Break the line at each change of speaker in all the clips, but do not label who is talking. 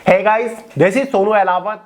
Hey guys, this is Sonu Ahlawat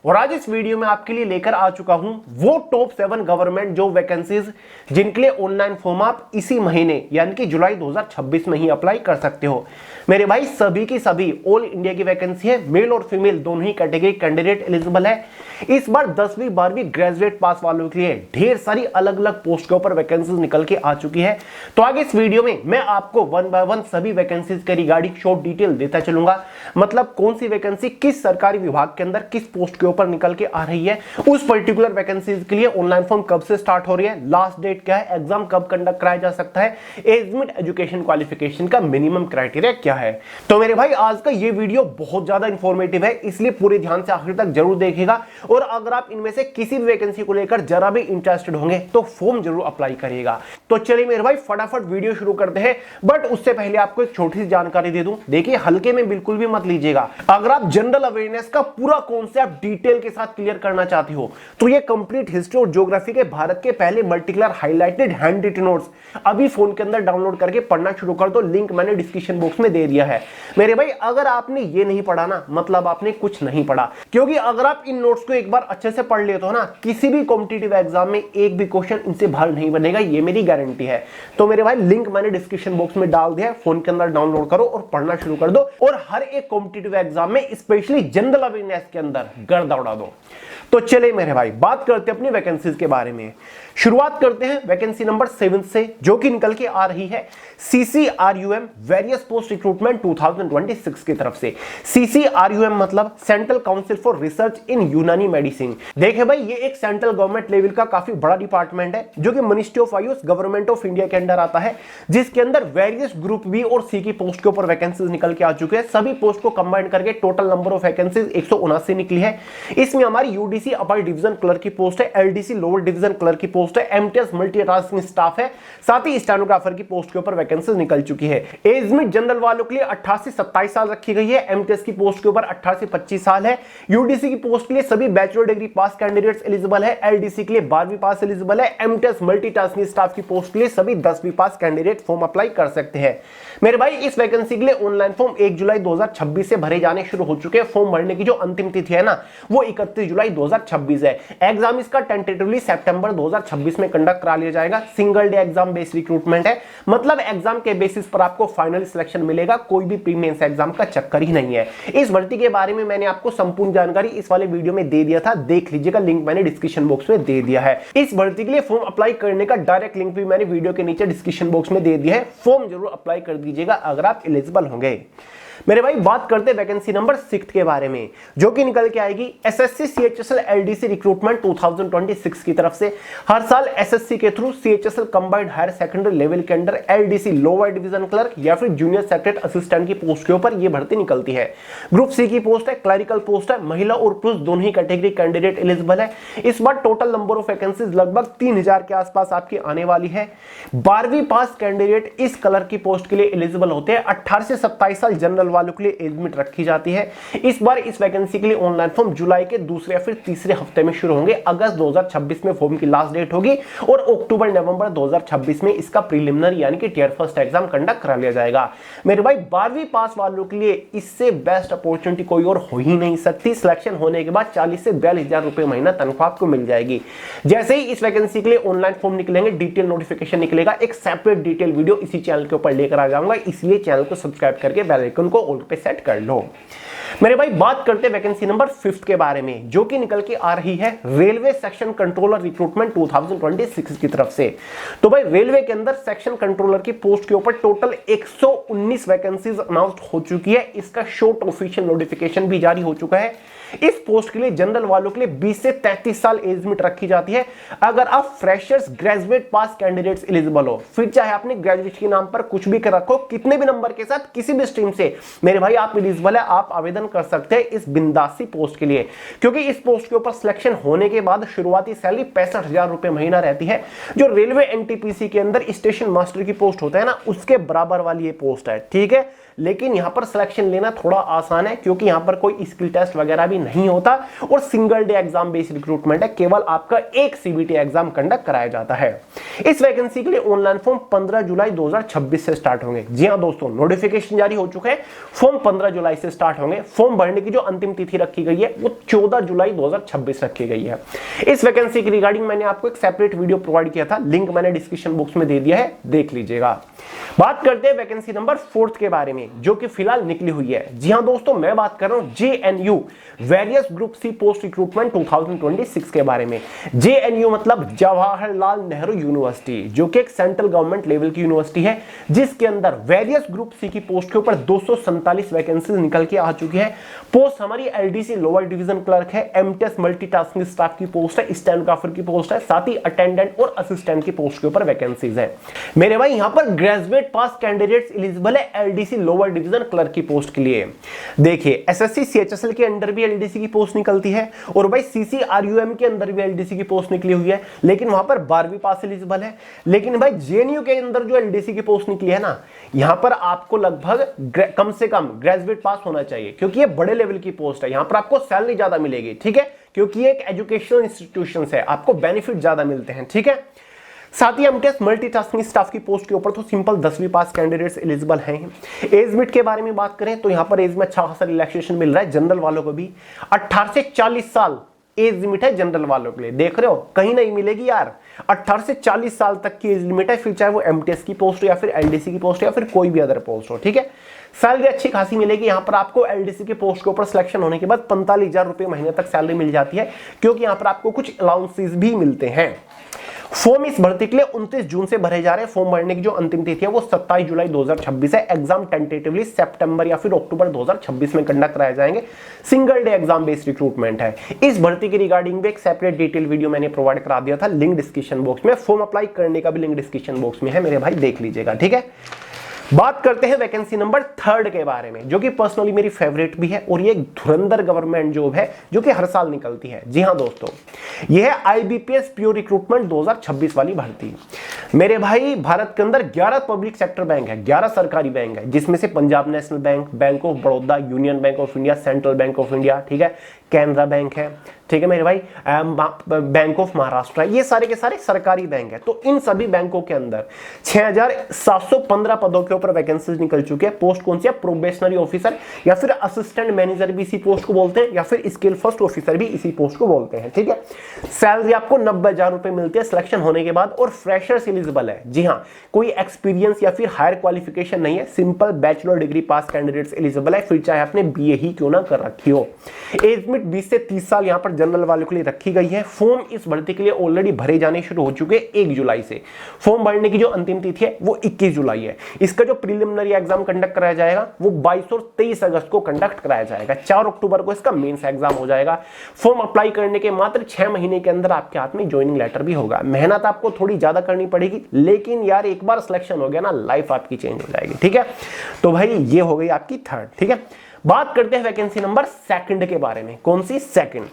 और आज इस वीडियो में आपके लिए लेकर आ चुका हूं वो टॉप 7 गवर्नमेंट जॉब वैकेंसीज जिनके लिए ऑनलाइन फॉर्म आप इसी महीने यानी कि जुलाई 2026 में ही अप्लाई कर सकते हो। मेरे भाई सभी की सभी ऑल इंडिया की वैकेंसी है, मेल और फीमेल दोनों ही कैटेगरी कैंडिडेट एलिजिबल है। इस बार 10वीं 12वीं ग्रेजुएट पास वालों के लिए ढेर सारी अलग अलग पोस्ट के ऊपर वैकेंसीज निकल के आ चुकी है। तो आगे इस वीडियो में मैं आपको वन बाय वन सभी वैकेंसीज के रिगार्डिंग शॉर्ट डिटेल देता चलूंगा, मतलब कौन सी वैकेंसी किस सरकारी विभाग के अंदर किस पोस्ट के ऊपर निकल के आ रही है, उस पर्टिकुलर वैकेंसीज के लिए ऑनलाइन फॉर्म कब से स्टार्ट हो रही है, लास्ट डेट क्या है, एग्जाम कब कंडक्ट कराया जा सकता है, एज लिमिट, एजुकेशन क्वालिफिकेशन का मिनिमम क्राइटेरिया क्या है। तो मेरे भाई आज का ये वीडियो बहुत ज्यादा इंफॉर्मेटिव है, इसलिए पूरे ध्यान से आखिर तक जरूर देखिएगा। और अगर आप इनमें से किसी भी वैकेंसी को लेकर जरा भी इंटरेस्टेड होंगे तो फॉर्म जरूर अप्लाई करिएगा। तो चलिए मेरे भाई फटाफट वीडियो शुरू करते हैं, बट उससे पहले आपको एक छोटी सी जानकारी दे दूं। देखिए हल्के में बिल्कुल भी मत लीजिएगा। अगर आप जनरल अवेयरनेस का पूरा कॉन्सेप्ट डिटेल के साथ क्लियर करना चाहते हो तो ये कंप्लीट हिस्ट्री और ज्योग्राफी के भारत के पहले multicolour highlighted handwritten notes अभी फोन के अंदर डाउनलोड करके पढ़ना शुरू कर दो। लिंक मैंने डिस्क्रिप्शन बॉक्स में दे दिया है। मेरे भाई अगर आपने ये नहीं पढ़ा ना, मतलब आपने कुछ नहीं पढ़ा, क्योंकि अगर आप इन नोट्स को एक बार अच्छे से पढ़ लेते हो ना, किसी भी कॉम्पिटिटिव एग्जाम में एक भी क्वेश्चन इनसे बाहर नहीं बनेगा, ये मेरी गारंटी है। तो मेरे भाई लिंक मैंने डिस्क्रिप्शन बॉक्स में डाल दिया है, फोन के अंदर डाउनलोड करो और पढ़ना शुरू कर दो और हर एक कॉम्पिटिटिव एग्जाम में स्पेशली जनरल अवेयरनेस के अंदर गर्दा उड़ा दो। तो चले मेरे भाई बात करते हैं अपनी वैकेंसीज के बारे में। शुरुआत करते हैं वैकेंसी नंबर 7 से, जो कि निकल के आ रही है CCRUM वेरियस पोस्ट रिक्रूटमेंट 2026 की तरफ से। CCRUM मतलब सेंट्रल काउंसिल फॉर रिसर्च इन यूनानी मेडिसिन। देखे भाई ये एक सेंट्रल गवर्नमेंट लेवल का काफी बड़ा डिपार्टमेंट है जो कि ministry of Ayush government of India के अंदर आता है, जिसके अंदर वेरियस ग्रुप बी और सी की पोस्ट के ऊपर वैकेंसीज निकल के आ चुके हैं। सभी पोस्ट को कंबाइन करके टोटल नंबर ऑफ वैकेंसीज 179 निकली है। इसमें हमारी यूडीसी अपर डिवीजन क्लर्क की पोस्ट है, एलडीसी लोअर डिवीजन क्लर्क की पोस्ट है, एमटीएस मल्टीटास्किंग स्टाफ है, साथ ही स्टेनोग्राफर की पोस्ट के ऊपर वैकेंसीज निकल चुकी है। एज लिमिट जनरल वालों के लिए 18 से 27 साल रखी गई है। एमटीएस की पोस्ट के ऊपर 18 से 25 साल है। यूडीसी की पोस्ट के लिए सभी बैचलर डिग्री पास कैंडिडेट्स एलिजिबल है। एलडीसी के लिए 12वीं पास एलिजिबल है। एमटीएस मल्टीटास्किंग स्टाफ की पोस्ट के लिए सभी 10वीं पास कैंडिडेट फॉर्म अप्लाई कर सकते हैं। मेरे भाई इस वैकेंसी के लिए ऑनलाइन फॉर्म 1 जुलाई 2026 से भरे जाने शुरू हो चुके हैं। फॉर्म भरने की जो अंतिम तिथि है ना, वो 31 जुलाई 2026 है। एग्जाम इसका टेंटेटिवली सितंबर 2026 में कंडक्ट करा लिया जाएगा। Single day exam based recruitment है, मतलब एग्जाम के बेसिस पर आपको फाइनल सिलेक्शन मिलेगा, कोई भी प्री मेंस एग्जाम का चक्कर ही नहीं है। इस भर्ती के बारे में मैंने आपको संपूर्ण जानकारी इस वाले वीडियो में दे दिया था, देख लीजिएगा, लिंक मैंने डिस्क्रिप्शन बॉक्स में दे दिया है। इस भर्ती के लिए फॉर्म अप्लाई करने का डायरेक्ट लिंक भी मैंने वीडियो के नीचे डिस्क्रिप्शन बॉक्स में दे दिया है। फॉर्म जरूर अप्लाई कर दीजिएगा अगर आप एलिजिबल होंगे। मेरे भाई बात करते हैं वैकेंसी नंबर 6 के बारे में, जो कि निकल के आएगी एसएससी सीएचएसएल एलडीसी रिक्रूटमेंट 2026 की तरफ से। हर साल एसएससी के through CHSL combined higher secondary level के अंदर एलडीसी लोअर डिवीजन क्लर्क या फिर जूनियर सेक्रेटरी असिस्टेंट की पोस्ट के ऊपर यह भर्ती निकलती है। ग्रुप सी की पोस्ट है, क्लरिकल पोस्ट है, महिला और पुरुष दोनों ही कैटेगरी कैंडिडेट एलिजिबल है। इस बार टोटल नंबर ऑफ वैकेंसीज लगभग 3000 के आसपास आपकी आने वाली है। 12वीं पास कैंडिडेट इस कलर की पोस्ट के लिए एलिजिबल होते हैं। 18 से 27 साल जनरल वालों के लिए एज लिमिट रखी जाती है। इस बार इस वैकेंसी के लिए ऑनलाइन फॉर्म जुलाई के दूसरे या फिर तीसरे हफ्ते में शुरू होंगे। अगस्त 2026 में फॉर्म की लास्ट डेट होगी और अक्टूबर नवंबर 2026 में इसका प्रीलिमिनरी यानी कि टियर फर्स्ट एग्जाम कंडक्ट करा लिया जाएगा। मेरे भाई 12वीं पास वालों के लिए इससे बेस्ट अपॉर्चुनिटी कोई और हो ही नहीं सकती। सिलेक्शन होने के बाद 40 से 42,000 रुपए महीना तनख्वाह आपको मिल जाएगी। जैसे ही इस वैकेंसी के लिए ऑनलाइन फॉर्म निकलेंगे, डिटेल नोटिफिकेशन निकलेगा, एक सेपरेट डिटेल वीडियो इसी चैनल के ऊपर लेकर आ जाऊंगा, इसलिए चैनल को सब्सक्राइब करके बेल आइकन को ऑल पे सेट कर लो। मेरे भाई बात करते हैं वैकेंसी नंबर 5 के बारे में, जो कि निकल के आ रही है रेलवे सेक्शन कंट्रोलर रिक्रूटमेंट 2026 की तरफ से। तो भाई रेलवे के अंदर सेक्शन कंट्रोलर की पोस्ट के ऊपर टोटल 119 वैकेंसीज अनाउंस हो चुकी है। इसका शॉर्ट ऑफिशियल नोटिफिकेशन भी जारी हो चुका है। इस पोस्ट के लिए जनरल वालों के लिए 20 से 33 साल एज लिमिट रखी जाती है। अगर आप फ्रेशर्स ग्रेजुएट पास कैंडिडेट्स एलिजिबल हो, फिर चाहे आपने ग्रेजुएट के नाम पर कुछ भी कर रखो, कितने भी नंबर के साथ किसी भी स्ट्रीम से, मेरे भाई आप एलिजिबल है, आप आवेदन कर सकते हैं इस बिंदासी पोस्ट के लिए। क्योंकि इस पोस्ट के ऊपर सिलेक्शन होने के बाद शुरुआती सैलरी 65,000 रुपए महीना रहती है। जो रेलवे एनटीपीसी के अंदर स्टेशन मास्टर की पोस्ट होता है ना, उसके बराबर वाली ये पोस्ट है। ठीक है, लेकिन यहां पर सिलेक्शन लेना थोड़ा आसान है क्योंकि यहां पर कोई स्किल टेस्ट वगैरह भी नहीं होता और single day exam based recruitment है, केवल आपका एक सीबीटी एग्जाम कंडक्ट कराया जाता है। इस वैकेंसी के लिए ऑनलाइन फॉर्म 15 जुलाई 2026 से स्टार्ट होंगे। जी हां दोस्तों, नोटिफिकेशन जारी हो चुके हैं, फॉर्म 15 जुलाई से स्टार्ट होंगे। फॉर्म भरने की जो अंतिम तिथि रखी गई है वो 14 जुलाई 2026 रखी गई है। इस वैकेंसी की रिगार्डिंग मैंने आपको एक सेपरेट वीडियो प्रोवाइड किया था, लिंक मैंने डिस्क्रिप्शन बॉक्स में दे दिया है, देख लीजिएगा। बात करते हैं वैकेंसी नंबर 4 के बारे में, जो कि फिलहाल निकली हुई है। जी हां दोस्तों, मैं बात कर रहा हूं JNU various group C post recruitment 2026 के बारे में। जेएनयू मतलब जवाहरलाल नेहरू यूनिवर्सिटी, जो कि एक सेंट्रल गवर्नमेंट लेवल की यूनिवर्सिटी है, जिसके अंदर वेरियस ग्रुप सी की पोस्ट के ऊपर 247 वैकेंसी निकल के आ चुकी है। पोस्ट हमारी एलडीसी लोअर डिवीजन क्लर्क है, एमटीएस मल्टीटास्किंग स्टाफ की पोस्ट है, स्टेनोग्राफर की पोस्ट है, साथ ही अटेंडेंट और असिस्टेंट की पोस्ट के ऊपर वैकेंसीज है। मेरे भाई यहां पर ग्रेजुएट पास कैंडिडेट्स एलिजिबल है एलडीसी लोअर डिवीजन क्लर्क की पोस्ट के लिए। देखिए, एसएससी सीएचएसएल के अंडर भी एलडीसी की पोस्ट निकलती है और भाई सीसीआरयूएम के अंदर भी एलडीसी की पोस्ट निकली हुई है, लेकिन वहां पर 12वीं पास एलिजिबल है। लेकिन भाई जेएनयू के अंदर जो एलडीसी की पोस्ट निकली है ना, यहां पर आपको लगभग कम से कम ग्रेजुएट पास होना चाहिए, क्योंकि ये बड़े लेवल की पोस्ट है। यहां पर आपको सैलरी ज्यादा मिलेगी, ठीक है, क्योंकि ये एक एजुकेशनल इंस्टीट्यूशन है, आपको बेनिफिट ज्यादा मिलते हैं, ठीक है। साथ ही एमटीएस मल्टीटास्किंग स्टाफ की पोस्ट के ऊपर तो सिंपल 10वीं पास कैंडिडेट्स एलिजिबल हैं। एज लिमिट के बारे में बात करें तो यहां पर एज में अच्छा खासा रिलैक्सेशन मिल रहा है जनरल वालों को भी। 18 से 40 साल एज लिमिट है जनरल वालों के लिए, देख रहे हो, कहीं नहीं मिलेगी यार। 18 से 40 साल तक की एज लिमिट है, फिर चाहे वो एमटीएस की पोस्ट हो या फिर एलडीसी की पोस्ट हो या फिर कोई भी अदर पोस्ट हो, ठीक है। सैलरी अच्छी खासी मिलेगी। यहां पर आपको एलडीसी के पोस्ट के ऊपर सिलेक्शन होने के बाद 45,000 रुपए महीने तक सैलरी मिल जाती है, क्योंकि यहां पर आपको कुछ अलाउंसेस भी मिलते हैं। फॉर्म इस भर्ती के लिए 29 जून से भरे जा रहे हैं। फॉर्म भरने की जो अंतिम तिथि है वो 27 जुलाई 2026 है। एग्जाम टेंटेटिवली सितंबर या फिर अक्टूबर 2026 में कंडक्ट कराए जाएंगे। Single day exam based recruitment है। इस भर्ती की रिगार्डिंग भी एक सेपरेट डिटेल वीडियो मैंने प्रोवाइड करा दिया था, लिंक डिस्क्रिप्शन बॉक्स में। फॉर्म अप्लाई करने का भी लिंक डिस्क्रिप्शन बॉक्स में है मेरे भाई, देख लीजिएगा, ठीक है। बात करते हैं वैकेंसी नंबर 3 के बारे में, जो कि पर्सनली मेरी फेवरेट भी है और ये एक धुरंधर गवर्नमेंट जॉब है जो कि हर साल निकलती है। जी हां दोस्तों, ये है आईबीपीएस प्योर रिक्रूटमेंट 2026 वाली भर्ती। मेरे भाई, भारत के अंदर 11 पब्लिक सेक्टर बैंक है, 11 सरकारी बैंक है, जिसमें से Punjab national bank, bank of Baroda, union bank of India, central bank of India, ठीक है, कैनरा बैंक है, ठीक है मेरे भाई, बैंक ऑफ महाराष्ट्र है। ये सारे के सारे सरकारी बैंक है। तो इन सभी बैंकों के अंदर 6,715 पदों के ऊपर वैकेंसीज निकल चुके हैं। पोस्ट कौन सी है? प्रोबेशनरी ऑफिसर या फिर असिस्टेंट मैनेजर भी इसी पोस्ट को बोलते हैं, या फिर स्किल फर्स्ट ऑफिसर भी इसी पोस्ट को बोलते हैं, ठीक है। सैलरी आपको 90,000 रुपए मिलती है सिलेक्शन होने के बाद, और फ्रेशर्स एलिजिबल है। जी हाँ, कोई एक्सपीरियंस या फिर हायर क्वालिफिकेशन नहीं है, सिंपल बैचलर डिग्री पास कैंडिडेट्स एलिजिबल है, फिर चाहे आपने बीए ही क्यों ना कर रखी हो। एज लिमिट 20 से 30 साल यहां पर जनरल वालों के लिए रखी गई है। फॉर्म इस भर्ती के लिए ऑलरेडी भरे जाने शुरू हो चुके 1 जुलाई से। फॉर्म भरने की जो अंतिम तिथि है वो 21 जुलाई है। इसका जो प्रीलिमिनरी एग्जाम कंडक्ट कराया जाएगा वो 22 और 23 अगस्त को कंडक्ट कराया जाएगा। 4 अक्टूबर को इसका मेंस एग्जाम हो जाएगा। फॉर्म अप्लाई करने के मात्र 6 महीने के अंदर आपके हाथ में ज्वाइनिंग लेटर भी होगा। मेहनत आपको थोड़ी ज्यादा करनी पड़ेगी, लेकिन यार एक बार सिलेक्शन हो गया ना, लाइफ आपकी चेंज हो जाएगी, ठीक है। तो भाई ये हो गई आपकी 3rd, ठीक है। बात करते हैं वैकेंसी नंबर 2 के बारे में। कौन सी? 2,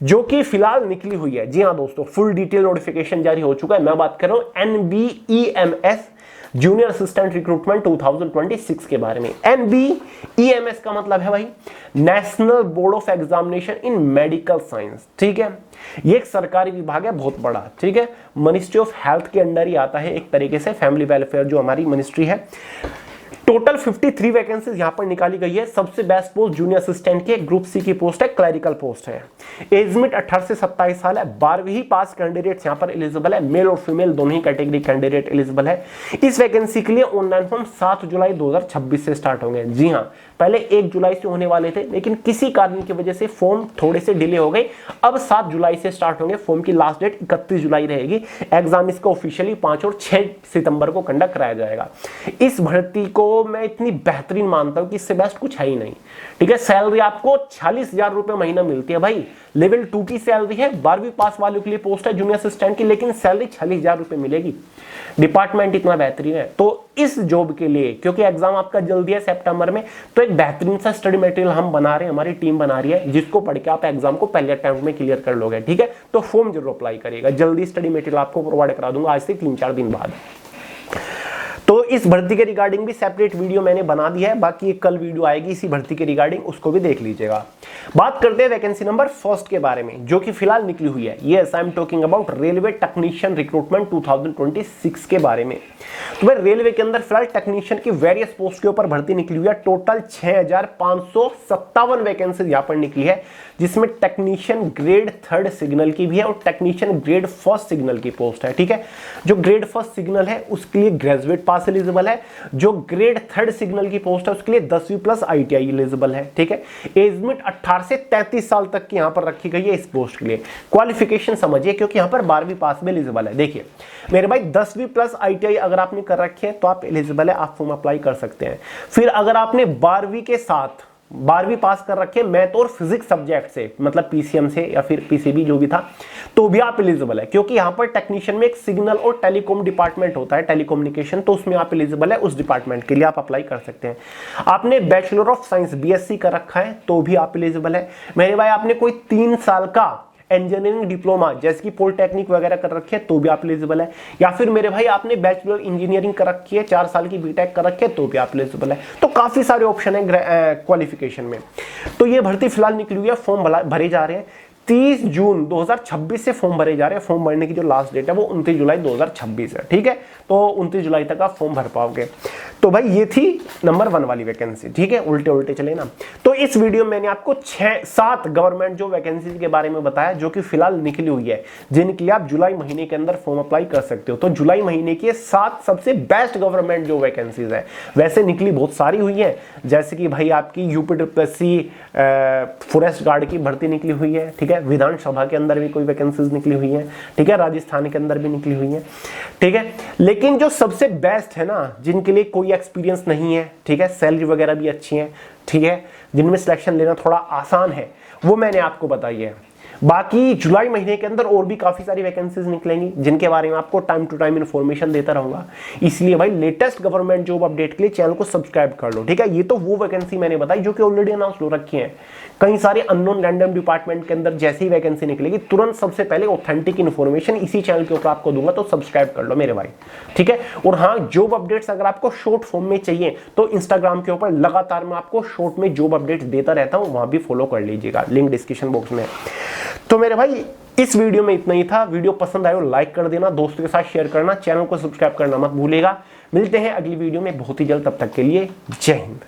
जो कि फिलहाल निकली हुई है। जी हां दोस्तों, फुल डिटेल नोटिफिकेशन जारी हो चुका है। मैं बात कर रहा हूं एनबीईएमएस जूनियर असिस्टेंट रिक्रूटमेंट 2026 के बारे में। एनबीईएमएस का मतलब है भाई national board of examination in medical science, ठीक है। ये एक सरकारी विभाग है, बहुत बड़ा, ठीक है। मिनिस्ट्री ऑफ हेल्थ के अंडर ही आता है एक तरीके से, फैमिली वेलफेयर जो हमारी मिनिस्ट्री है। टोटल 53 वैकेंसीज यहां पर निकाली गई है। सबसे बेस्ट पोस्ट जूनियर असिस्टेंट की ग्रुप सी की पोस्ट है, क्लरिकल पोस्ट है। एज लिमिट 18 से 27 साल है। 12वीं पास कैंडिडेट्स यहां पर एलिजिबल है, मेल और फीमेल दोनों ही कैटेगरी कैंडिडेट एलिजिबल है। इस वैकेंसी के लिए ऑनलाइन फॉर्म 7 जुलाई 2026 से स्टार्ट होंगे। जी हां, पहले 1 जुलाई से होने वाले थे, लेकिन किसी कारण की वजह से फॉर्म थोड़े से डिले हो गए। अब 7 जुलाई से स्टार्ट होंगे। फॉर्म की लास्ट डेट 31 जुलाई रहेगी। एग्जाम इसका ऑफिशियली 5 और 6 सितंबर को कंडक्ट कराया जाएगा। इस भर्ती को मैं इतनी बेहतरीन मानता हूं कि इससे बेस्ट कुछ है ही नहीं, ठीक है। सैलरी आपको 46,000 रुपए महीना मिलती है भाई। लेवल 2 की सैलरी है। 12वीं पास वालों के लिए पोस्ट है जूनियर असिस्टेंट की, लेकिन सैलरी 46,000 रुपए मिलेगी। डिपार्टमेंट इतना बेहतरीन है। तो इस जॉब के लिए, क्योंकि एग्जाम आपका जल्दी है सितंबर में, तो एक बेहतरीन सा स्टडी मटेरियल हम बना रहे हैं, हमारी टीम बना रही है, जिसको पढ़ के आप एग्जाम को पहले अटेम्प्ट में क्लियर कर लोगे, ठीक है। तो फॉर्म जरूर अप्लाई करिएगा। जल्दी स्टडी मटेरियल आपको प्रोवाइड करा दूंगा आज से 3-4 दिन बाद। तो तो इस भर्ती के रिगार्डिंग भी सेपरेट वीडियो मैंने बना दी है, बाकी एक कल वीडियो आएगी इसी भर्ती के रिगार्डिंग, उसको भी देख लीजिएगा। बात करते हैं वैकेंसी नंबर फर्स्ट के बारे में, जो कि फिलहाल निकली हुई है। Yes, I am talking about railway technician recruitment 2026 के बारे में। तो भाई रेलवे के अंदर फिलहाल टेक्नीशियन की वेरियस पोस्ट के ऊपर भर्ती निकली हुई है। टोटल 6557 वैकेंसी यहां पर निकली है, जिसमें टेक्नीशियन ग्रेड 3rd सिग्नल की भी है और टेक्नीशियन ग्रेड 1st सिग्नल की पोस्ट है। ठीक है, जो ग्रेड 1st सिग्नल है उसके लिए ग्रेजुएट पास एलिजिबल है, जो ग्रेड 3rd सिग्नल की पोस्ट है उसके लिए 10वीं प्लस ITI एलिजिबल है। ठीक है, एज लिमिट 18 से 33 साल तक की यहां पर रखी गई है इस पोस्ट के लिए। क्वालिफिकेशन समझिए, क्योंकि यहां पर 12वीं पास भी एलिजिबल है। देखिए मेरे भाई, 10वीं प्लस ITI अगर आपने कर रखी है तो आप एलिजिबल है, आप फॉर्म अप्लाई कर सकते हैं। फिर अगर आपने 12वीं के साथ 12वीं पास कर रखे मैथ और फिजिक्स सब्जेक्ट से, मतलब PCM से या फिर PCB जो भी था, तो भी आप एलिजिबल है, क्योंकि यहां पर टेक्नीशियन में एक सिग्नल और टेलीकॉम डिपार्टमेंट होता है, टेलीकम्युनिकेशन, तो उसमें आप एलिजिबल है, उस डिपार्टमेंट के लिए आप अप्लाई कर सकते हैं। आपने बैचलर ऑफ साइंस BSc कर रखा है तो भी आप एलिजिबल है। मेरे भाई, आपने कोई 3 साल का इंजीनियरिंग डिप्लोमा जैसे कि पॉलिटेक्निक वगैरह कर रखी है तो भी आप एलिजिबल है, या फिर मेरे भाई आपने बैचलर इंजीनियरिंग कर रखी है, 4 साल की बीटेक कर रखी है तो भी आप एलिजिबल है। तो काफी सारे ऑप्शन है क्वालिफिकेशन में। तो ये भर्ती फिलहाल निकली हुई है, फॉर्म भरे जा रहे हैं। 30 जून 2026 से फॉर्म भरे जा रहे हैं। फॉर्म भरने की जो लास्ट डेट है वो 29 जुलाई 2026 है। ठीक है, तो 29 जुलाई तक आप फॉर्म भर पाओगे। तो भाई ये थी नंबर 1 वाली वैकेंसी। ठीक है, उल्टे उल्टे चले ना। तो इस वीडियो में मैंने आपको 6-7 गवर्नमेंट जो वैकेंसी के बारे में बताया, जो कि फिलहाल निकली हुई है, जिनके लिए आप जुलाई महीने के अंदर फॉर्म अप्लाई कर सकते हो। तो जुलाई महीने की 7 सबसे बेस्ट गवर्नमेंट जो वैकेंसीज है, वैसे निकली बहुत सारी हुई है, जैसे कि भाई आपकी UPSC फॉरेस्ट गार्ड की भर्ती निकली हुई है। ठीक है, विधानसभा के अंदर भी कोई वैकेंसीज निकली हुई है। ठीक है, राजस्थान के अंदर भी निकली हुई है। ठीक है, लेकिन जो सबसे बेस्ट है ना, जिनके लिए कोई एक्सपीरियंस नहीं है, ठीक है, सैलरी वगैरह भी अच्छी है, ठीक है, जिनमें सिलेक्शन लेना थोड़ा आसान है, वो मैंने आपको बताई है। बाकी जुलाई महीने के अंदर और भी काफी सारी वैकेंसीज निकलेंगी, जिनके बारे में आपको टाइम टू टाइम इन्फॉर्मेशन देता रहूंगा। इसलिए भाई लेटेस्ट गवर्नमेंट जॉब अपडेट के लिए चैनल को सब्सक्राइब कर लो। ठीक है, ये तो वो वैकेंसी मैंने बताई जो कि ऑलरेडी अनाउंस हो रखी है। कई सारे अननोन रैंडम डिपार्टमेंट के अंदर जैसे ही वैकेंसी निकलेगी, तुरंत सबसे पहले ऑथेंटिक इन्फॉर्मेशन इसी चैनल के ऊपर आपको दूंगा, तो सब्सक्राइब कर लो मेरे भाई। ठीक है, और हाँ, जॉब अपडेट्स अगर आपको शॉर्ट फॉर्म में चाहिए तो इंस्टाग्राम के ऊपर लगातार मैं आपको शॉर्ट में जॉब अपडेट्स देता रहता हूं, वहां भी फॉलो कर लीजिएगा, लिंक डिस्क्रिप्शन बॉक्स में। तो मेरे भाई इस वीडियो में इतना ही था। वीडियो पसंद आए तो लाइक कर देना, दोस्तों के साथ शेयर करना, चैनल को सब्सक्राइब करना मत भूलिएगा। मिलते हैं अगली वीडियो में बहुत ही जल्द, तब तक के लिए जय हिंद।